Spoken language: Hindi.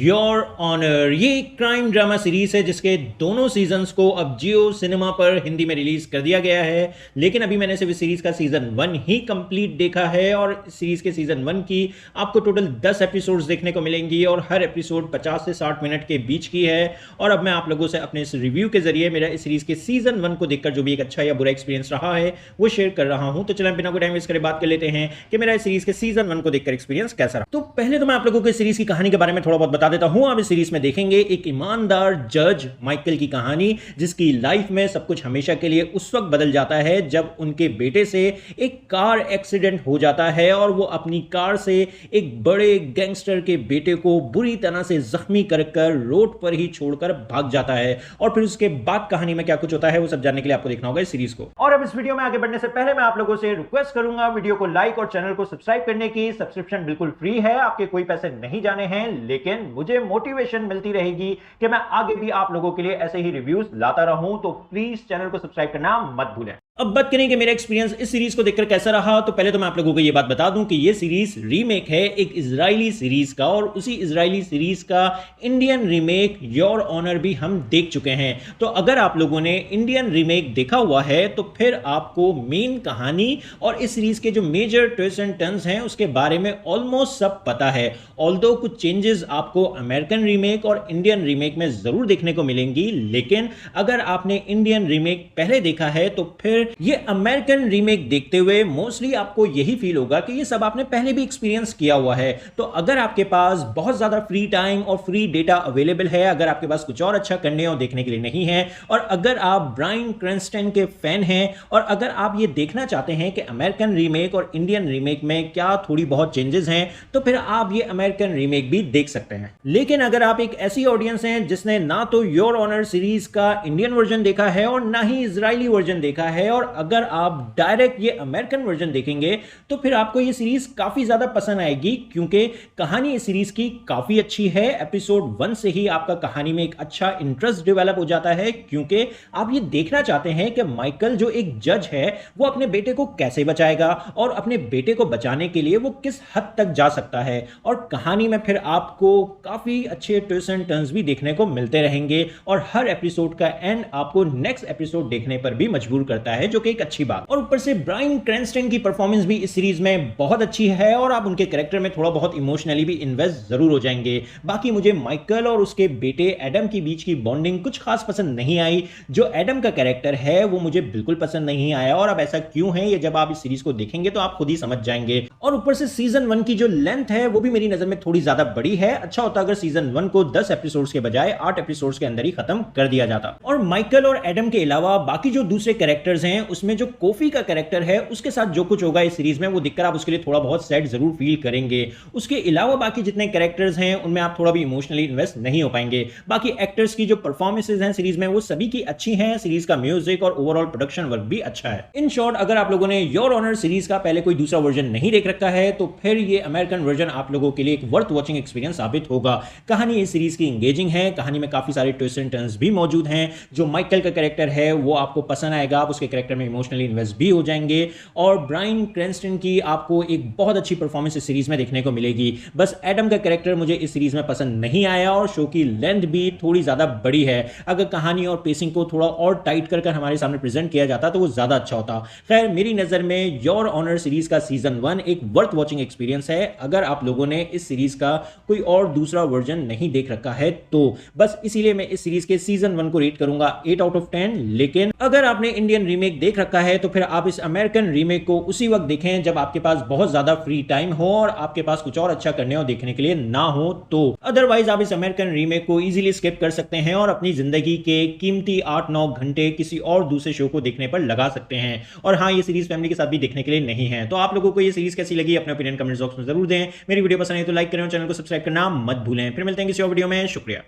योर ऑनर ये एक क्राइम ड्रामा सीरीज है जिसके दोनों सीजन्स को अब जियो सिनेमा पर हिंदी में रिलीज कर दिया गया है। लेकिन अभी मैंने सिर्फ इस सीरीज का सीजन 1 ही कंप्लीट देखा है और इस सीरीज के सीजन 1 की आपको टोटल 10 एपिसोड्स देखने को मिलेंगी और हर एपिसोड 50 से 60 मिनट के बीच की है। और अब मैं आप लोगों से अपने इस रिव्यू के जरिए मेरा इस सीरीज के सीजन 1 को देखकर जो भी एक अच्छा या बुरा एक्सपीरियंस रहा है वो शेयर कर रहा हूं। तो चलें बिना कोई टाइम वेस्ट करे बात कर लेते हैं कि मेरा इस सीरीज के सीजन 1 को देखकर एक्सपीरियंस कैसा रहा। तो पहले तो मैं आप लोगों को इस सीरीज की कहानी के बारे में थोड़ा बहुत बता देता हूं। आप इस सीरीज में देखेंगे एक ईमानदार जज माइकल की कहानी, जिसकी लाइफ में सब कुछ हमेशा के लिए उस वक्त बदल जाता है जब उनके बेटे से एक कार एक्सीडेंट हो जाता है और वो अपनी कार से एक बड़े गैंगस्टर के बेटे को बुरी तरह से जख्मी कर रोड पर ही छोड़कर भाग जाता है। और फिर उसके बाद कहानी में क्या कुछ होता है वो सब जानने के लिए आपको देखना होगा इस सीरीज को। और अब इस वीडियो में आगे बढ़ने से पहले मैं आप लोगों से रिक्वेस्ट करूंगा वीडियो को लाइक और चैनल को सब्सक्राइब करने की। सब्सक्रिप्शन बिल्कुल फ्री है, आपके कोई पैसे नहीं जाने हैं, लेकिन मुझे मोटिवेशन मिलती रहेगी कि मैं आगे भी आप लोगों के लिए ऐसे ही रिव्यूज लाता रहूं। तो प्लीज चैनल को सब्सक्राइब करना मत भूलें। अब बात करें कि मेरा एक्सपीरियंस इस सीरीज को देखकर कैसा रहा। तो पहले तो मैं आप लोगों को यह बात बता दूं कि यह सीरीज रीमेक है एक इजरायली सीरीज का, और उसी इजरायली सीरीज का इंडियन रीमेक योर ऑनर भी हम देख चुके हैं। तो अगर आप लोगों ने इंडियन रीमेक देखा हुआ है तो फिर आपको मेन कहानी और इस सीरीज के जो मेजर ट्विस्ट एंड टर्न्स हैं उसके बारे में ऑलमोस्ट सब पता है। ऑल्दो कुछ चेंजेस आपको अमेरिकन रीमेक और इंडियन रीमेक में जरूर देखने को मिलेंगी, लेकिन अगर आपने इंडियन रीमेक पहले देखा है तो फिर ये अमेरिकन रीमेक देखते हुए मोस्टली आपको यही फील होगा कि ये सब आपने पहले भी एक्सपीरियंस किया हुआ है। तो अगर आपके पास बहुत ज्यादा फ्री टाइम और फ्री डेटा अवेलेबल है, अगर आपके पास कुछ और अच्छा करने और देखने के लिए नहीं है, और अगर आप ब्रायन क्रैनस्टन के फैन हैं और अगर आप ये देखना चाहते हैं कि अमेरिकन रीमेक और इंडियन रीमेक में क्या थोड़ी बहुत चेंजेस हैं, तो फिर आप ये अमेरिकन रीमेक भी देख सकते हैं। लेकिन अगर आप एक ऐसी ऑडियंस हैं जिसने ना तो योर ऑनर सीरीज का इंडियन वर्जन देखा है और ना ही इजरायली वर्जन देखा है, और अगर आप डायरेक्ट ये अमेरिकन वर्जन देखेंगे तो फिर आपको ये सीरीज काफी ज्यादा पसंद आएगी, क्योंकि कहानी इस सीरीज की काफी अच्छी है। एपिसोड 1 से ही आपका कहानी में एक अच्छा इंटरेस्ट डेवलप हो जाता है, क्योंकि आप ये देखना चाहते हैं कि माइकल जो एक जज है वो अपने बेटे को कैसे बचाएगा और अपने बेटे को बचाने के लिए वो किस हद तक जा सकता है। और कहानी में फिर आपको काफी अच्छे ट्विस्ट एंड टर्न्स भी देखने को मिलते रहेंगे और हर एपिसोड का एंड आपको नेक्स्ट एपिसोड देखने पर भी मजबूर करता है, जो कि एक अच्छी बात। और ऊपर से ब्रायन क्रैनस्टन की परफॉर्मेंस भी इस सीरीज में बहुत अच्छी है और आप उनके कैरेक्टर में थोड़ा बहुत इमोशनली भी इन्वेस्ट जरूर हो जाएंगे। बाकी मुझे माइकल और उसके बेटे एडम के बीच की बॉन्डिंग कुछ खास पसंद नहीं आई। जो एडम का कैरेक्टर है वो मुझे बिल्कुल पसंद नहीं आया, और अब ऐसा क्यों है ये जब आप इस सीरीज को देखेंगे तो आप खुद ही समझ जाएंगे। और ऊपर से सीजन 1 की जो लेंथ है वो भी मेरी नजर में थोड़ी ज्यादा बड़ी है। अच्छा होता अगर सीजन 1 को 10 एपिसोड्स के बजाय 8 एपिसोड्स के अंदर ही खत्म कर दिया जाता। और माइकल और एडम के अलावा बाकी जो दूसरे कैरेक्टर्स हैं उसमें जो कोफी का कैरेक्टर है उसके साथ जो कुछ होगा इस सीरीज में वो देखकर आप उसके लिए थोड़ा बहुत सैड जरूर फील करेंगे। उसके अलावा बाकी जितने कैरेक्टर्स हैं उनमें आप थोड़ा भी इमोशनली इन्वेस्ट नहीं हो पाएंगे। बाकी एक्टर्स की जो परफॉर्मेंसेज हैं सीरीज में वो सभी की अच्छी हैं। सीरीज का म्यूजिक और ओवरऑल प्रोडक्शन वर्क भी अच्छा है। इन शॉर्ट, अगर आप लोगों ने योर ऑनर सीरीज का पहले कोई दूसरा वर्जन नहीं देख रखा है तो फिर ये अमेरिकन वर्जन आप लोगों के लिए एक वर्थ वॉचिंग एक्सपीरियंस साबित होगा। कहानी इस सीरीज की एंगेजिंग है, कहानी में काफी सारे ट्विस्ट एंड टर्न्स भी मौजूद हैं। जो माइकल का कैरेक्टर है वो आपको पसंद आएगा, आप उसके कैरेक्टर में इमोशनली इन्वेस्ट भी हो जाएंगे। और ब्रायन क्रैनस्टन की आपको एक बहुत अच्छी परफॉर्मेंस इस सीरीज में देखने को मिलेगी। बस एडम का कैरेक्टर मुझे इस सीरीज में पसंद नहीं आया और शो की लेंथ भी थोड़ी ज्यादा बड़ी है। अगर कहानी और पेसिंग को थोड़ा और टाइट कर हमारे सामने प्रेजेंट किया जाता तो वो ज्यादा अच्छा होता। खैर, मेरी नजर में योर ऑनर सीरीज का सीजन 1 एक वर्थ वॉचिंग एक्सपीरियंस है। अगर आप लोगों ने इस सीरीज का कोई और दूसरा वर्जन नहीं देख रखा है तो बस इसीलिए मैं इस सीरीज के सीजन 1 को रेट करूंगा 8 आउट ऑफ 10। लेकिन अगर आपने इंडियन रीमेक देख रखा है तो फिर आप इस अमेरिकन रीमेक को उसी वक्त देखें जब आपके पास बहुत ज्यादा फ्री टाइम हो और आपके पास कुछ और अच्छा करने और देखने के लिए ना हो। तो अदरवाइज आप इस अमेरिकन रीमेक को इजीली स्किप कर सकते हैं और अपनी जिंदगी के कीमती 8-9 घंटे किसी और दूसरे शो को देखने पर लगा सकते हैं। और हाँ, ये सीरीज फैमिली के साथ भी देखने के लिए नहीं है। तो आप लोगों को ये सीरीज कैसी लगी अपने ओपिनियन कमेंट बॉक्स में जरूर दें। मेरी वीडियो पसंद आई तो लाइक करें और चैनल को सब्सक्राइब करना मत भूलें। फिर मिलते हैं किसी और वीडियो में। शुक्रिया।